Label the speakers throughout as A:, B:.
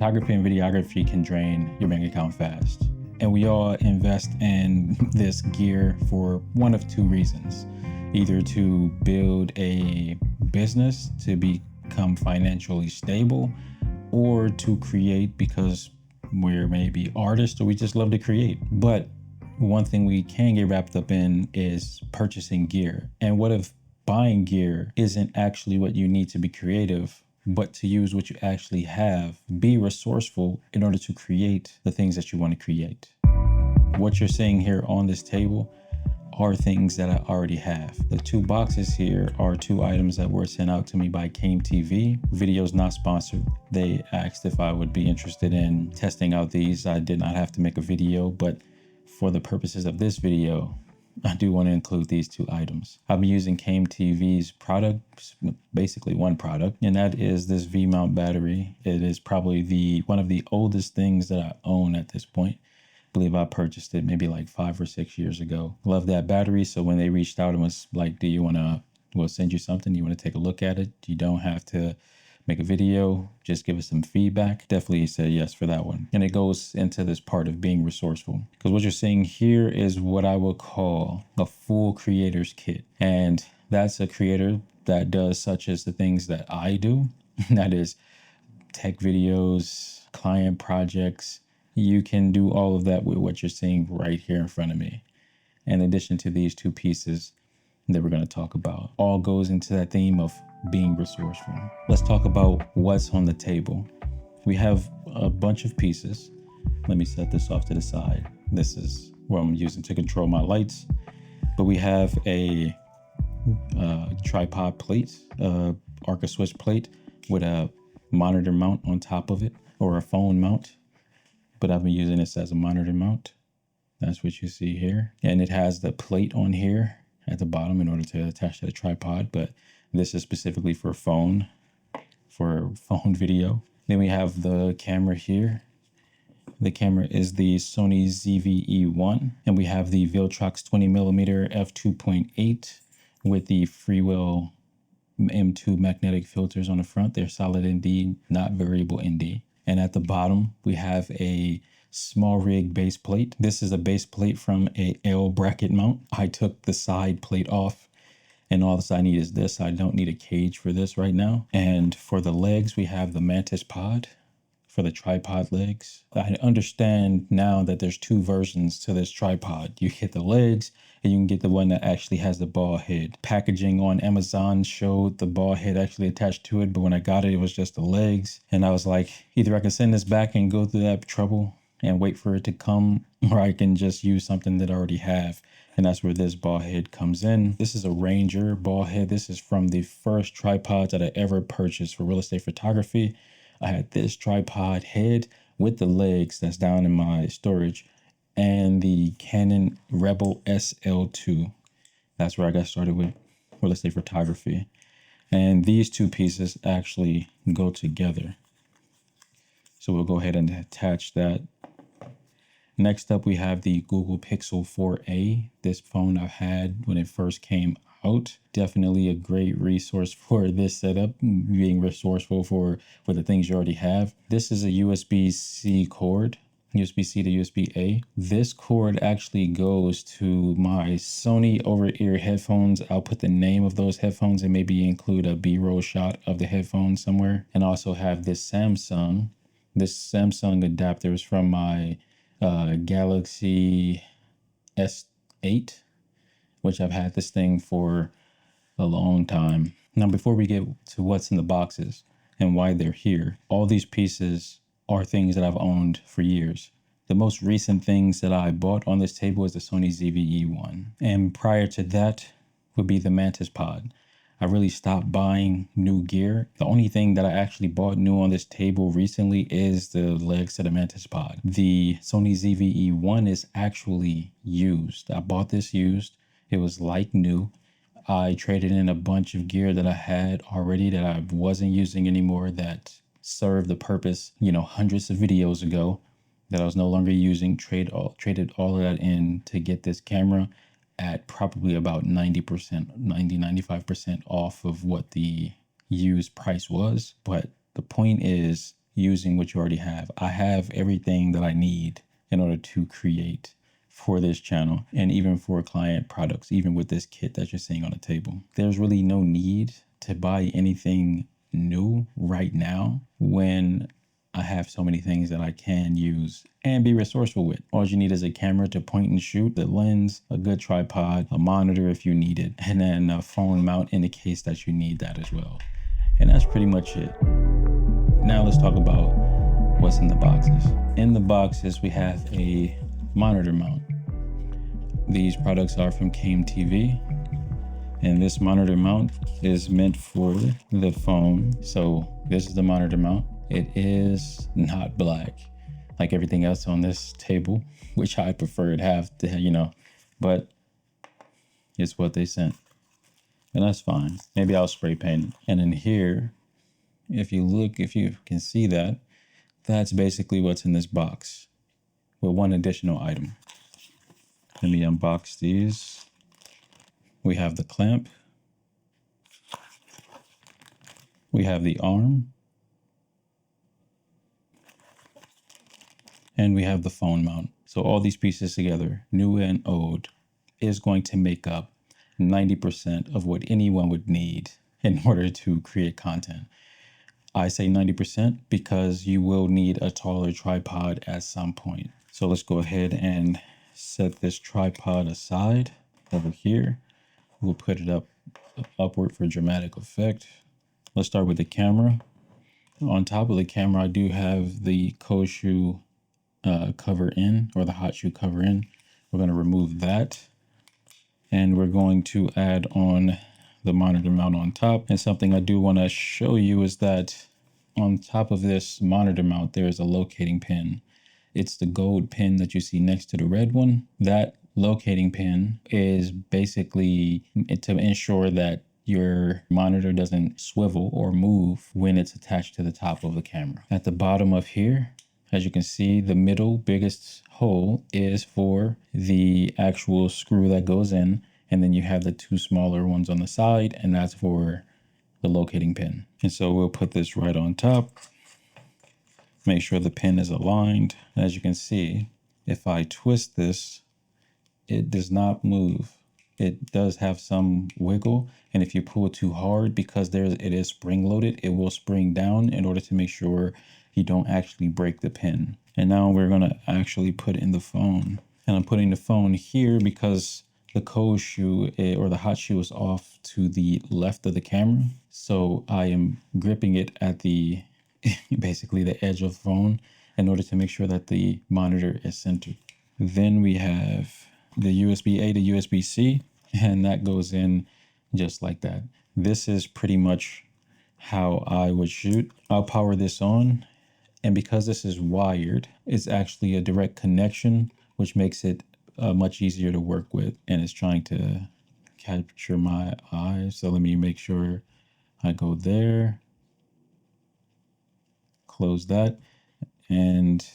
A: Photography and videography can drain your bank account fast. And we all invest in this gear for one of two reasons. Either to build a business to become financially stable, or to create because we're maybe artists or we just love to create. But one thing we can get wrapped up in is purchasing gear. And what if buying gear isn't actually what you need to be creative, but to use what you actually have, be resourceful in order to create the things that you want to create. What you're seeing here on this table are things that I already have. The two boxes here are two items that were sent out to me by Came TV. Video's not sponsored. They asked if I would be interested in testing out these. I did not have to make a video, but for the purposes of this video, I do want to include these two items. I'll be using Came TV's product, basically one product, and that is this V-mount battery. It is probably one of the oldest things that I own at this point. I believe I purchased it maybe like 5 or 6 years ago. Love that battery. So when they reached out and was like, do you want to, we'll send you something. You want to take a look at it? You don't have to make a video, just give us some feedback. Definitely said yes for that one. And it goes into this part of being resourceful. Because what you're seeing here is what I would call a full creator's kit. And that's a creator that does such as the things that I do. That is tech videos, client projects. You can do all of that with what you're seeing right here in front of me. In addition to these two pieces that we're going to talk about, all goes into that theme of being resourceful. Let's talk about what's on the table. We have a bunch of pieces. Let me set this off to the side. This is what I'm using to control my lights. But we have a tripod plate, Arca switch plate with a monitor mount on top of it, or a phone mount. But I've been using this as a monitor mount. That's what you see here. And it has the plate on here at the bottom in order to attach to the tripod. But this is specifically for phone video. Then we have the camera here. The camera is the Sony ZV-E1. And we have the Viltrox 20mm f2.8 with the Freewell M2 magnetic filters on the front. They're solid ND, not variable ND. And at the bottom, we have a small rig base plate. This is a base plate from a L bracket mount. I took the side plate off, and all this I need is this. I don't need a cage for this right now. And for the legs, we have the Mantis Pod for the tripod legs. I understand now that there's two versions to this tripod. You get the legs, and you can get the one that actually has the ball head. Packaging on Amazon showed the ball head actually attached to it, but when I got it, it was just the legs. And I was like, either I can send this back and go through that trouble and wait for it to come, or I can just use something that I already have. And that's where this ball head comes in. This is a Ranger ball head. This is from the first tripods that I ever purchased for real estate photography. I had this tripod head with the legs that's down in my storage, and the Canon Rebel SL2. That's where I got started with real estate photography. And these two pieces actually go together. So we'll go ahead and attach that. Next up, we have the Google Pixel 4a. This phone I've had when it first came out. Definitely a great resource for this setup, being resourceful for the things you already have. This is a USB-C cord. USB-C to USB-A. This cord actually goes to my Sony over-ear headphones. I'll put the name of those headphones and maybe include a B-roll shot of the headphones somewhere. And also have this Samsung. This Samsung adapter is from my Galaxy S8, which I've had this thing for a long time. Now, before we get to what's in the boxes and why they're here, all these pieces are things that I've owned for years. The most recent things that I bought on this table is the Sony ZV-E1. And prior to that would be the Mantis Pod. I really stopped buying new gear. The only thing that I actually bought new on this table recently is the legs to the Mantis Pod. The Sony ZV-E1 is actually used. I bought this used. It was like new. I traded in a bunch of gear that I had already that I wasn't using anymore that served the purpose, hundreds of videos ago that I was no longer using. Traded all of that in to get this camera at probably about 95% off of what the used price was. But the point is, using what you already have. I have everything that I need in order to create for this channel and even for client products, even with this kit that you're seeing on the table. There's really no need to buy anything new right now when I have so many things that I can use and be resourceful with. All you need is a camera to point and shoot, the lens, a good tripod, a monitor if you need it, and then a phone mount in the case that you need that as well. And that's pretty much it. Now let's talk about what's in the boxes. In the boxes, we have a monitor mount. These products are from Came TV, and this monitor mount is meant for the phone. So this is the monitor mount. It is not black like everything else on this table, which I prefer to have to, but it's what they sent. And that's fine. Maybe I'll spray paint it. And in here, if you can see that, that's basically what's in this box with one additional item. Let me unbox these. We have the clamp. We have the arm. And we have the phone mount. So all these pieces together, new and old, is going to make up 90% of what anyone would need in order to create content. I say 90% because you will need a taller tripod at some point. So let's go ahead and set this tripod aside over here. We'll put it upward for dramatic effect. Let's start with the camera. On top of the camera, I do have the cold shoe cover in, or the hot shoe cover in. We're going to remove that. And we're going to add on the monitor mount on top. And something I do want to show you is that on top of this monitor mount, there is a locating pin. It's the gold pin that you see next to the red one. That locating pin is basically to ensure that your monitor doesn't swivel or move when it's attached to the top of the camera. At the bottom of here, as you can see, the middle biggest hole is for the actual screw that goes in. And then you have the two smaller ones on the side, and that's for the locating pin. And so we'll put this right on top. Make sure the pin is aligned. As you can see, if I twist this, it does not move. It does have some wiggle. And if you pull it too hard, because it is spring loaded, it will spring down in order to make sure you don't actually break the pin. And now we're gonna actually put in the phone. And I'm putting the phone here because the cold shoe or the hot shoe is off to the left of the camera. So I am gripping it at the, basically the edge of the phone in order to make sure that the monitor is centered. Then we have the USB-A to USB-C, and that goes in just like that. This is pretty much how I would shoot. I'll power this on, and because this is wired, it's actually a direct connection, which makes it much easier to work with, and it's trying to capture my eyes. So let me make sure I go there, close that, and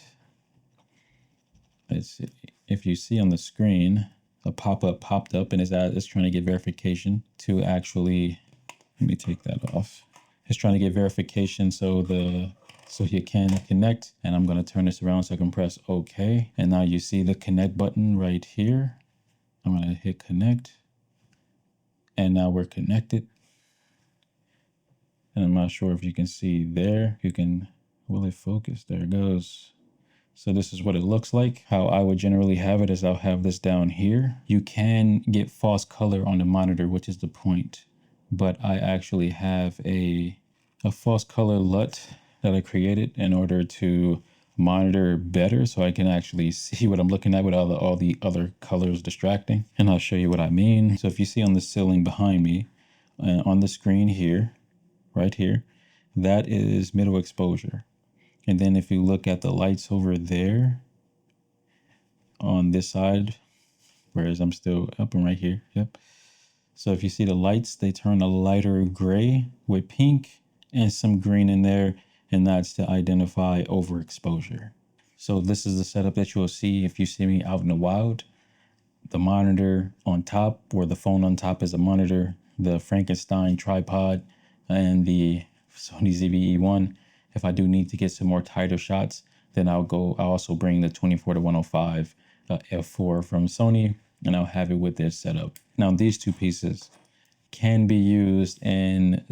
A: let's see. If you see on the screen, a pop-up popped up and it's trying to get verification to actually, let me take that off. It's trying to get verification so you can connect, and I'm going to turn this around so I can press OK. And now you see the connect button right here. I'm going to hit connect, and now we're connected. And I'm not sure if you can see there. Will it focus? There it goes. So this is what it looks like. How I would generally have it is I'll have this down here. You can get false color on the monitor, which is the point. But I actually have a false color LUT that I created in order to monitor better so I can actually see what I'm looking at without all the other colors distracting. And I'll show you what I mean. So if you see on the ceiling behind me, on the screen here, right here, that is middle exposure. And then if you look at the lights over there on this side, whereas I'm still up and right here, yep. So if you see the lights, they turn a lighter gray with pink and some green in there, and that's to identify overexposure. So this is the setup that you will see if you see me out in the wild. The monitor on top, or the phone on top, is a monitor. The Frankenstein tripod and the Sony ZV-E1 If I do need to get some more tighter shots, then I'll also bring the 24 to 105 f4 from Sony, and I'll have it with this setup. Now, these two pieces can be used in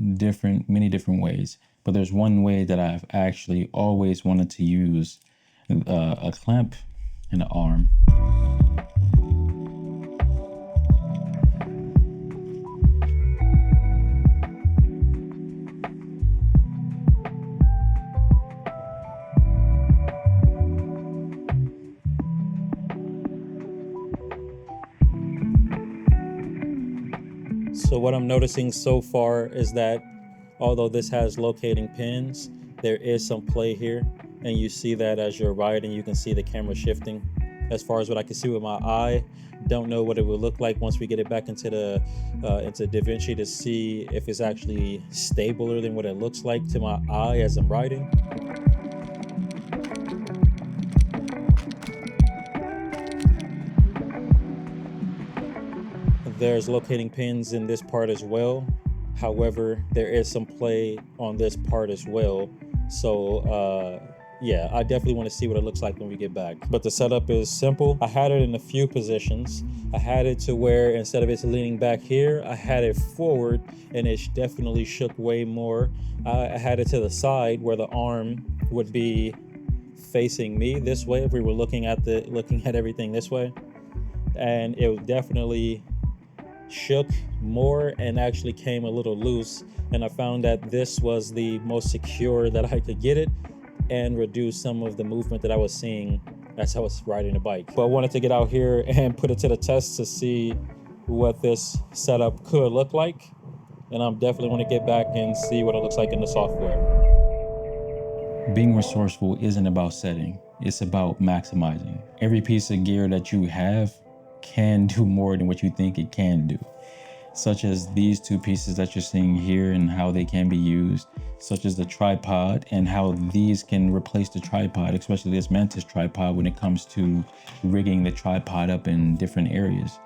A: many different ways, but there's one way that I've actually always wanted to use a clamp and an arm.
B: So what I'm noticing so far is that although this has locating pins, there is some play here, and you see that as you're riding, you can see the camera shifting. As far as what I can see with my eye, don't know what it will look like once we get it back into DaVinci to see if it's actually stabler than what it looks like to my eye as I'm riding. There's locating pins in this part as well. However, there is some play on this part as well. So yeah, I definitely want to see what it looks like when we get back. But the setup is simple. I had it in a few positions. I had it to where instead of it leaning back here, I had it forward, and it definitely shook way more. I had it to the side where the arm would be facing me this way if we were looking at everything this way, and it definitely shook more and actually came a little loose. And I found that this was the most secure that I could get it and reduce some of the movement that I was seeing as I was riding the bike. But I wanted to get out here and put it to the test to see what this setup could look like. And I'm definitely want to get back and see what it looks like in the software.
A: Being resourceful isn't about setting, it's about maximizing. Every piece of gear that you have can do more than what you think it can do, such as these two pieces that you're seeing here and how they can be used, such as the tripod and how these can replace the tripod, especially this Mantis tripod when it comes to rigging the tripod up in different areas.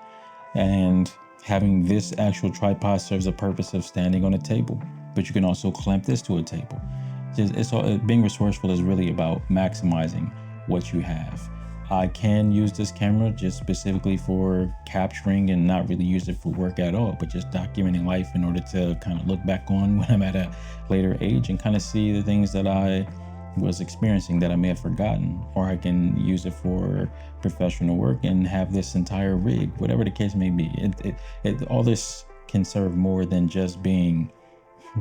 A: And having this actual tripod serves the purpose of standing on a table, but you can also clamp this to a table. Being resourceful is really about maximizing what you have. I can use this camera just specifically for capturing and not really use it for work at all, but just documenting life in order to kind of look back on when I'm at a later age and kind of see the things that I was experiencing that I may have forgotten, or I can use it for professional work and have this entire rig, whatever the case may be. All this can serve more than just being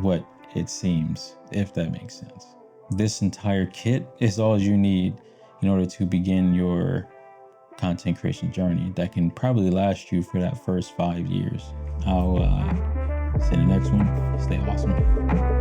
A: what it seems, if that makes sense. This entire kit is all you need in order to begin your content creation journey that can probably last you for that first 5 years. I'll see you in the next one. Stay awesome.